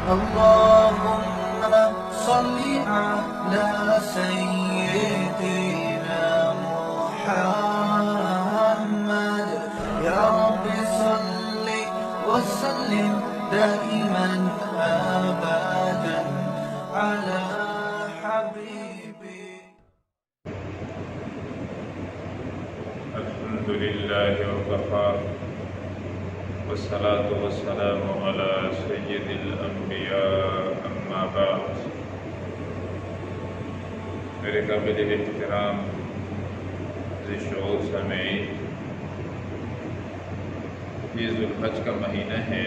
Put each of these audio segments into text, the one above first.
اللهم صل على سيدنا محمد يا رب صل وسلم دائما أبدا على حبيبي. الحمد لله وكفى والصلاة والسلام على سيد الأنبياء أما بعد. میرے قابل احترام ذی شعور سامعین، یہ ذوالحج کا مہینہ ہے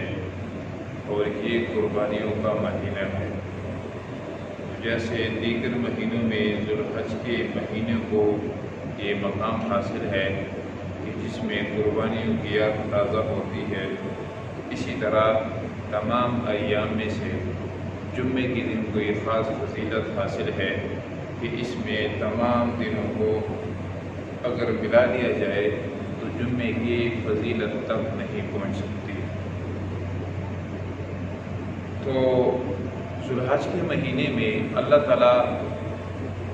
اور یہ قربانیوں کا مہینہ ہے. جیسے دیگر مہینوں میں ذوالحج کے مہینے کو یہ مقام حاصل ہے کہ جس میں قربانیوں کی یاد تازہ ہوتی ہے، اسی طرح تمام ایام میں سے جمعے کے دن کو یہ خاص فضیلت حاصل ہے کہ اس میں تمام دنوں کو اگر ملا لیا جائے تو جمعے کی فضیلت تک نہیں پہنچ سکتی. تو ذوالحج کے مہینے میں اللہ تعالیٰ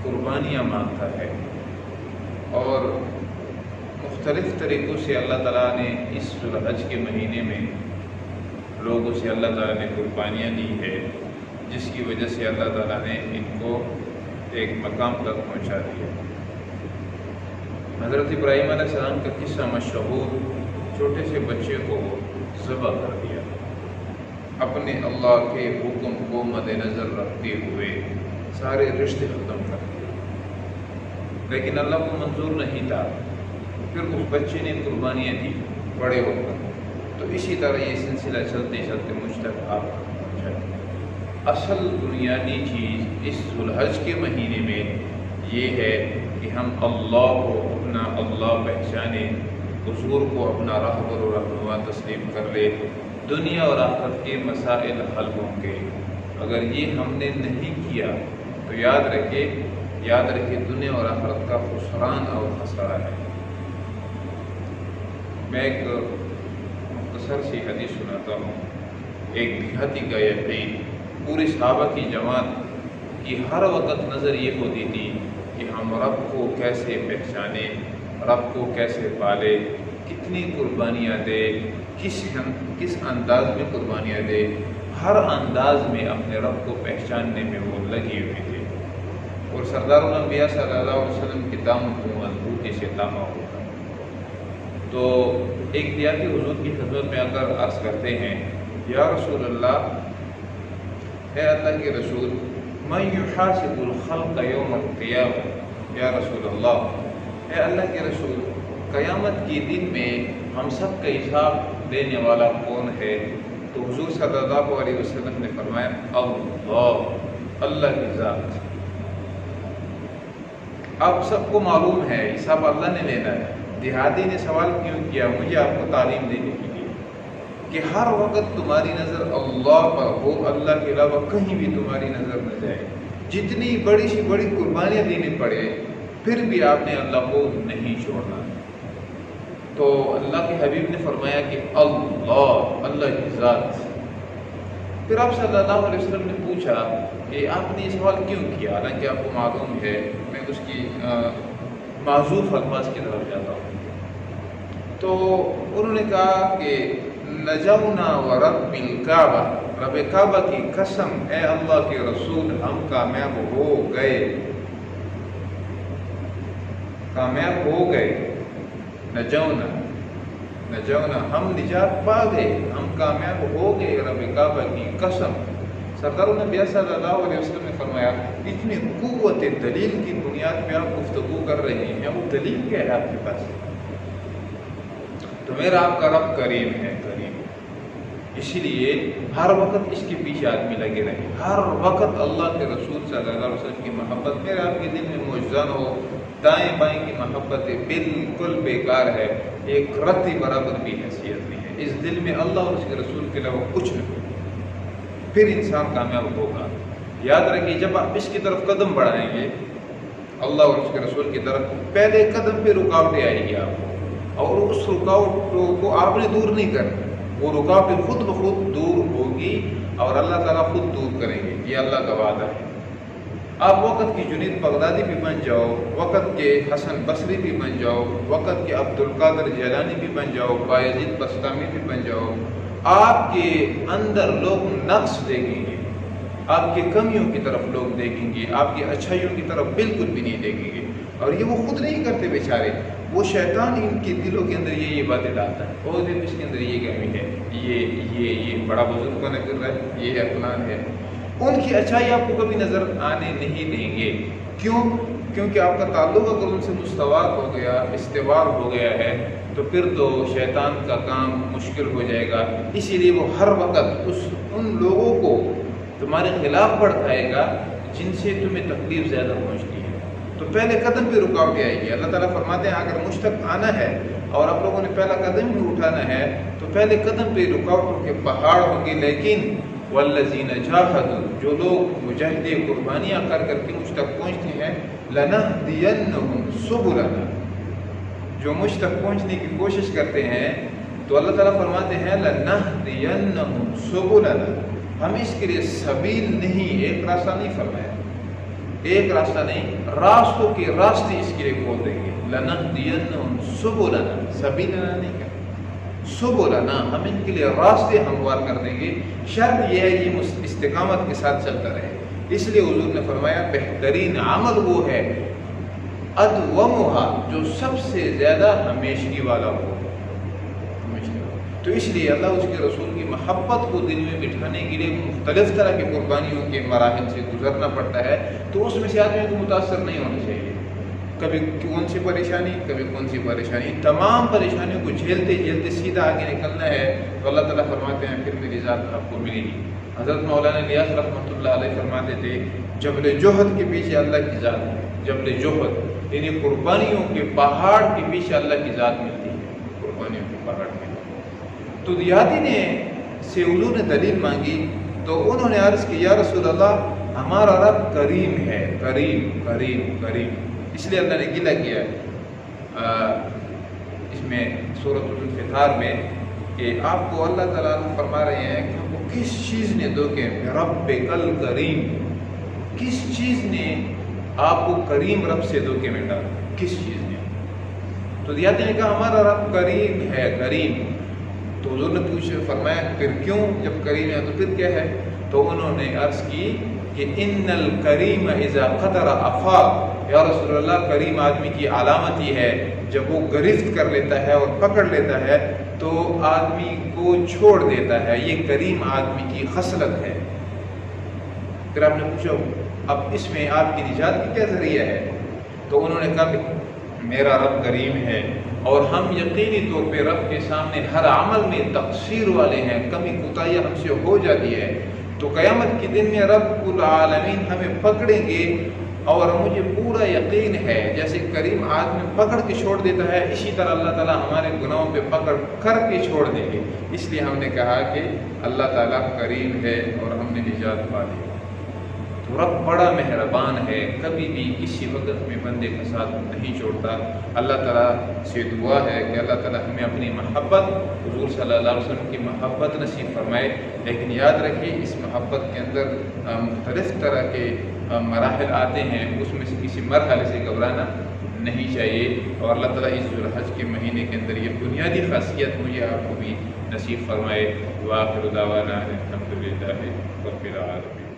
قربانیاں مانگتا ہے اور مختلف طریقوں سے اللہ تعالیٰ نے اس ذوالحج کے مہینے میں لوگوں سے اللہ تعالیٰ نے قربانیاں لی ہے، جس کی وجہ سے اللہ تعالیٰ نے ان کو ایک مقام تک پہنچا دیا. حضرت ابراہیم علیہ السلام کا قصہ مشہور، چھوٹے سے بچے کو ذبح کر دیا اپنے اللہ کے حکم کو مد نظر رکھتے ہوئے، سارے رشتے ختم کر دیے، لیکن اللہ کو منظور نہیں تھا. پھر اس بچے نے قربانیاں دی بڑے ہو کر. تو اسی طرح یہ سلسلہ چلتے چلتے مجھ تک آپ پہنچا. اصل بنیادی چیز اس ذوالحج کے مہینے میں یہ ہے کہ ہم اللہ کو اپنا اللہ پہچانیں، حضور کو اپنا راہبر و رہنما تسلیم کر لے. دنیا اور آخرت کے مسائل حل ہوں گے. اگر یہ ہم نے نہیں کیا تو یاد رکھے دنیا اور آخرت کا خسران اور خسارہ ہے. میں ایک مختصر سی حدیث سناتا ہوں. ایک دیہاتی کا یقین، پوری صحابہ کی جماعت کی ہر وقت نظر یہ ہوتی تھی کہ ہم رب کو کیسے پہچانیں، رب کو کیسے پالے، کتنی قربانیاں دے، کس انداز میں قربانیاں دے. ہر انداز میں اپنے رب کو پہچاننے میں وہ لگی ہوئی تھی. اور سردار الانبیاء صلی اللہ علیہ وسلم کے دامن کو مضبوطی سے تاما ہوتا. تو ایک دیہاتی حضور کی خدمت میں آ کر عرض کرتے ہیں، یا رسول اللہ، اے اللہ کے رسول، من یحاسب الخلق یوم القیامہ، یا رسول اللہ، اے اللہ کے رسول، قیامت کے دن میں ہم سب کا حساب دینے والا کون ہے؟ تو حضور صلی اللہ علیہ وسلم نے فرمایا، اللہ کی ذات. آپ سب کو معلوم ہے حساب اللہ نے لینا ہے. دیہاتی نے سوال کیوں کیا؟ مجھے آپ کو تعلیم دینے کے لیے کہ ہر وقت تمہاری نظر اللہ پر ہو، اللہ کے علاوہ کہیں بھی تمہاری نظر نہ جائے. جتنی بڑی سی بڑی قربانیاں دینی پڑے پھر بھی آپ نے اللہ کو نہیں چھوڑنا. تو اللہ کے حبیب نے فرمایا کہ اللہ کی ذات. پھر آپ صلی اللہ علیہ وسلم نے پوچھا کہ آپ نے یہ سوال کیوں کیا؟ حالانکہ آپ کو معلوم ہے. میں اس کی معذوف الفاظ کی طرف جاتا ہوں. تو انہوں نے کہا کہ نجونا ورب الکعبہ، رب کعبہ کی قسم، اے اللہ کے رسول، ہم کامیاب ہو گئے. نجونا ہم نجات پا گئے، ہم کامیاب ہو گئے، رب کعبہ کی قسم. سردار الانبیاء صلی اللہ علیہ وسلم نے فرمایا، اتنی قوت دلیل کی بنیاد پہ آپ گفتگو کر رہے ہیں، وہ دلیل کیا ہے آپ کے پاس؟ تو میرا آپ کا رب کریم ہے، کریم. اسی لیے ہر وقت اس کے پیچھے آدمی لگے رہے. ہر وقت اللہ کے رسول صلی اللہ علیہ وسلم کی محبت. میرے آپ کے دل میں معجزہ ہو، دائیں بائیں کی محبت بالکل بیکار ہے، ایک رتی برابر بھی حیثیت نہیں ہے. اس دل میں اللہ اور اس کے رسول کے علاوہ کچھ نہیں، پھر انسان کامیاب ہوگا. یاد رکھیے، جب آپ اس کی طرف قدم بڑھائیں گے اللہ اور اس کے رسول کی طرف، پہلے قدم پہ رکاوٹیں آئیں گی آپ کو، اور اس رکاوٹ کو آپ نے دور نہیں کرنا. وہ رکاوٹ خود بخود دور ہوگی اور اللہ تعالیٰ خود دور کریں گے، یہ اللہ کا وعدہ ہے۔ آپ وقت کی جنید بغدادی بھی بن جاؤ، وقت کے حسن بصری بھی بن جاؤ، وقت کے عبد القادر جیلانی بھی بن جاؤ، بایزید بستامی بھی بن جاؤ، آپ کے اندر لوگ نقص دیکھیں گے، آپ کی کمیوں کی طرف لوگ دیکھیں گے، آپ کی اچھائیوں کی طرف بالکل بھی نہیں دیکھیں گے۔ اور یہ وہ خود نہیں کرتے بیچارے، وہ شیطان ان کے دلوں کے اندر یہ باتیں ڈالتا ہے، اور اس کے اندر یہ کمی ہے، یہ بڑا بزرگ بنا کر رہا ہے، یہ اپنان ہے۔ ان کی اچھائی آپ کو کبھی نظر آنے نہیں دیں گے۔ کیوں؟ کیونکہ آپ کا تعلق اگر ان سے مستوار ہو گیا، استوار ہو گیا ہے، تو پھر تو شیطان کا کام مشکل ہو جائے گا۔ اسی لیے وہ ہر وقت ان لوگوں کو تمہارے خلاف بڑھائے گا جن سے تمہیں تکلیف زیادہ پہنچتی ہے۔ تو پہلے قدم پہ رکاوٹ آئے گی۔ اللہ تعالیٰ فرماتے ہیں اگر مجھ تک آنا ہے اور آپ لوگوں نے پہلا قدم بھی اٹھانا ہے تو پہلے قدم پہ رکاوٹوں کے پہاڑ ہوں گے، لیکن والذین جاہدوا، جو لوگ مجاہدے قربانیاں کر کے مجھ تک پہنچتے ہیں، لنہدینہم سبلنا، جو مجھ تک پہنچنے کی کوشش کرتے ہیں، تو اللہ تعالیٰ فرماتے ہیں لنہدینہم سبلنا، ہم اس کے لیے سبیل نہیں، ایک راستہ نہیں فرمایا، ایک راستہ نہیں، راستوں کے راستے اس کے لیے کھول دیں گے۔ لنہدینہم سبلنا، سبیلنا نہیں کہا، سبلنا، ہم ان کے لیے راستے ہموار کر دیں گے۔ شرط یہ ہے یہ استقامت کے ساتھ چلتا رہے۔ اس لیے حضور نے فرمایا بہترین عمل وہ ہے ادومھا، جو سب سے زیادہ ہمیشگی والا ہو۔ تو اس لیے اللہ اس کے رسول کی محبت کو دل میں بٹھانے کے لیے مختلف طرح کی قربانیوں کے مراحل سے گزرنا پڑتا ہے، تو اس میں سے آدمی کو متاثر نہیں ہونا چاہیے۔ کبھی کون سی پریشانی، کبھی کون سی پریشانی، تمام پریشانیوں کو جھیلتے جھیلتے سیدھا آگے نکلنا ہے، تو اللہ تعالیٰ فرماتے ہیں پھر میری ذات آپ کو ملے گی۔ حضرت مولانا الیاس رحمۃ اللہ علیہ فرماتے تھے جبل جوہد کے پیچھے اللہ کی ذات ہے، جبل جوہد یعنی قربانیوں کے پہاڑ کے پیچھے اللہ کی ذات ملتی ہے، قربانیوں کے پہاڑ کے۔ تو دیہاتی نے سے حضور نے دلیل مانگی تو انہوں نے عرض کی یا رسول اللہ ہمارا رب کریم ہے، کریم کریم کریم، اس لیے اللہ نے گلہ کیا اس میں سورۃ الانفطار میں کہ آپ کو اللہ تعالیٰ فرما رہے ہیں کہ وہ کس چیز نے دھوکے میں ربک الکریم، کس چیز نے آپ کو کریم رب سے دھوکے میں ڈالا، کس چیز نے؟ تو دیہاتی نے کہا ہمارا رب کریم ہے، کریم۔ تو حضور نے پوچھا فرمایا پھر کیوں جب کریم ہے تو پھر کیا ہے؟ تو انہوں نے عرض کی کہ ان الکریم اذا قدر افاق، یا رسول اللہ کریم آدمی کی علامت یہ ہے جب وہ گرفت کر لیتا ہے اور پکڑ لیتا ہے تو آدمی کو چھوڑ دیتا ہے، یہ کریم آدمی کی خصلت ہے۔ پھر آپ نے پوچھا اب اس میں آپ کی نجات کی کیا ذریعہ ہے؟ تو انہوں نے کہا کہ میرا رب کریم ہے اور ہم یقینی طور پہ رب کے سامنے ہر عمل میں تقصیر والے ہیں، کمی کوتاہیاں ہم سے ہو جاتی ہے، تو قیامت کے دن میں رب العالمین ہمیں پکڑیں گے اور مجھے پورا یقین ہے جیسے کریم آدمی پکڑ کے چھوڑ دیتا ہے اسی طرح اللہ تعالیٰ ہمارے گناہوں پہ پکڑ کر کے چھوڑ دیں گے۔ اس لیے ہم نے کہا کہ اللہ تعالیٰ کریم ہے اور ہم نے نجات پا لی۔ تو رب بڑا مہربان ہے، کبھی بھی کسی وقت میں بندے کا ساتھ نہیں چھوڑتا۔ اللہ تعالیٰ سے دعا ہے کہ اللہ تعالیٰ ہمیں اپنی محبت، حضور صلی اللہ علیہ وسلم کی محبت نصیب فرمائے، لیکن یاد رکھیے اس محبت کے اندر مختلف طرح کے مراحل آتے ہیں، اس میں سے کسی مرحلے سے گھبرانا نہیں چاہیے، اور اللہ تعالیٰ اس ذوالحج کے مہینے کے اندر یہ بنیادی خاصیت مجھے آپ کو بھی نصیب فرمائے۔ وآخر دعوانا الحمد للہ رب العالمین۔